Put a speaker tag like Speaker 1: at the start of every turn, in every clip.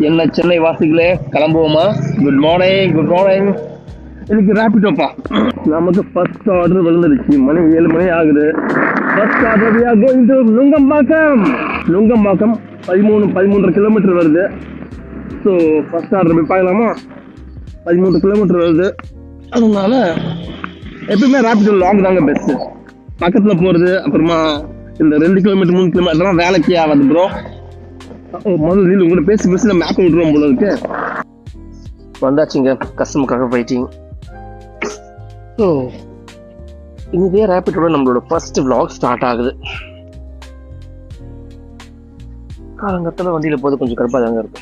Speaker 1: என்ன சென்னை வாசிகளே, கிளம்புவோமா? Good morning, good morning. எனக்கு ரேபிடோப்பா. நமக்கு ஃபர்ஸ்ட் ஆர்டர் விழுந்துருச்சு. மணி 7 மணி ஆகுது. First order we are going to Nungambakkam. Nungambakkam 13 kilometre வருது. ஸோ ஃபர்ஸ்ட் ஆர்டர் போய் பார்க்கலாமா? 13 கிலோமீட்டர் வருது. அதனால எப்பவுமே ரேபிடோ லாங் தாங்க பெஸ்ட்டு. பக்கத்தில் போகிறது, அப்புறமா இந்த 2 கிலோமீட்டர் 3 கிலோமீட்டர்லாம் வேலைக்கே ஆகாது ப்ரோ. முதல்ல உங்கள்கிட்ட பேசி மேப் விட்டுருவோம் போல இருக்கு. வந்தாச்சுங்க, கஸ்டமருக்காக வெயிட்டிங். ஸோ இதே ரேபிட்டோட நம்மளோட ஃபர்ஸ்ட் vlog ஸ்டார்ட் ஆகுது. காலங்கத்தில் வண்டியில் போது கொஞ்சம் கருப்பாக தாங்க இருக்கு.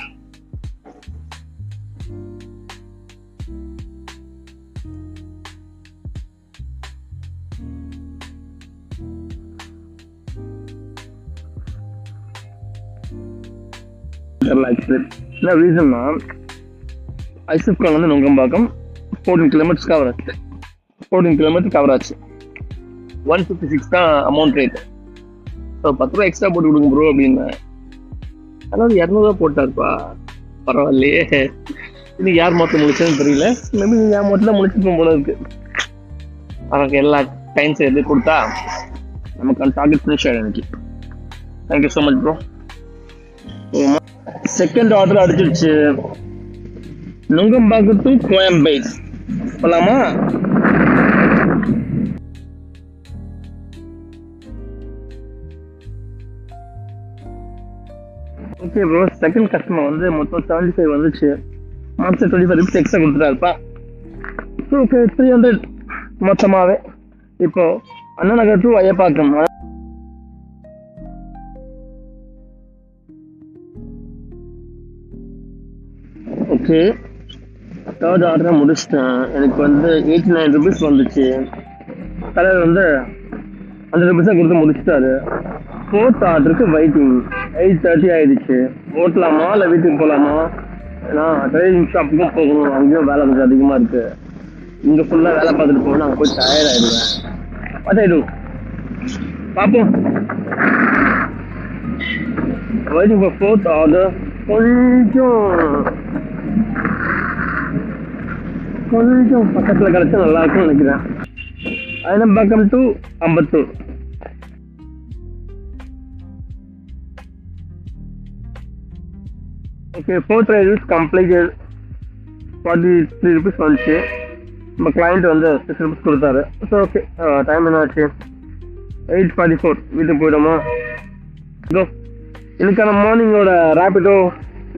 Speaker 1: என்ன ரீசன்னா ஐசப்கான் வந்து நுங்கம்பாக்கம் 14 கிலோமீட்டர்ஸ் கவர் ஆச்சு. 14 கிலோமீட்டர் கவர் ஆச்சு. 156 தான் அமௌண்ட் ரேட்டு. ஸோ 10 ரூபா எக்ஸ்ட்ரா போட்டு கொடுங்க ப்ரோ அப்படின்னு. அதாவது 200 ரூபா போட்டாருப்பா, பரவாயில்லையே. இன்னைக்கு யார் மொத்தம் முடிச்சதுன்னு தெரியல. மேபி என் மொத்தம் தான் முடிச்சிருப்போம் போல இருக்கு. அவனுக்கு எல்லா டைம்ஸ் எடுத்து கொடுத்தா நமக்கு டார்கெட் ஃபினிஷ் ஆகிடும் இன்னைக்கு. Thank you so much bro. Second order அடிச்சிருச்சு. நுங்கம்பாக்கம் டு கோயம்பேடு போலாமா? ஓகே ப்ரோ, செகண்ட் கஸ்டமர் வந்து மொத்தம் 75 வந்துச்சு. மாதம் 25 ருபீஸ் எக்ஸ்ட்ரா கொடுத்துட்டாருப்பா. ஓகே 300 மொத்தமாகவே. இப்போ Anna Nagar to Ayyappakkam. Okay, third order முடிச்சிட்டேன். எனக்கு வந்து 89 ருபீஸ் வந்துச்சு. கலர் வந்து 100 ருபீஸாக கொடுத்து முடிச்சிட்டாரு. ஃபோர்த் ஆர்டருக்கு வெயிட்டிங். 8:30 ஆயிடுச்சு. ஓட்டலாமா இல்லை வீட்டுக்கு போகலாமா? ஏன்னா ட்ரைவிங் ஷாப்புக்கும் போகணும், அங்கேயும் வேலை கொஞ்சம் அதிகமாக இருக்கு. இங்கே ஃபுல்லாக வேலை பார்த்துட்டு போகணும், அங்கே போய் டயர்ட் ஆயிடுவேன். What I do? பார்ப்போம். Waiting for fourth order. கொஞ்சம் பக்கத்தில் கிடைச்சா நல்லா இருக்கும்னு நினைக்கிறேன். Ayyambakkam to Ambattur. Okay, 4 riders completed. 43 rupees வந்துச்சு. நம்ம கிளைண்ட் வந்து 6 ருபீஸ் கொடுத்தாரு. ஸோ ஓகே, டைம் என்ன ஆச்சு? 8:44. வீட்டுக்கு போயிடுமா? இன்னைக்கான மார்னிங்கோட ரேபிடோ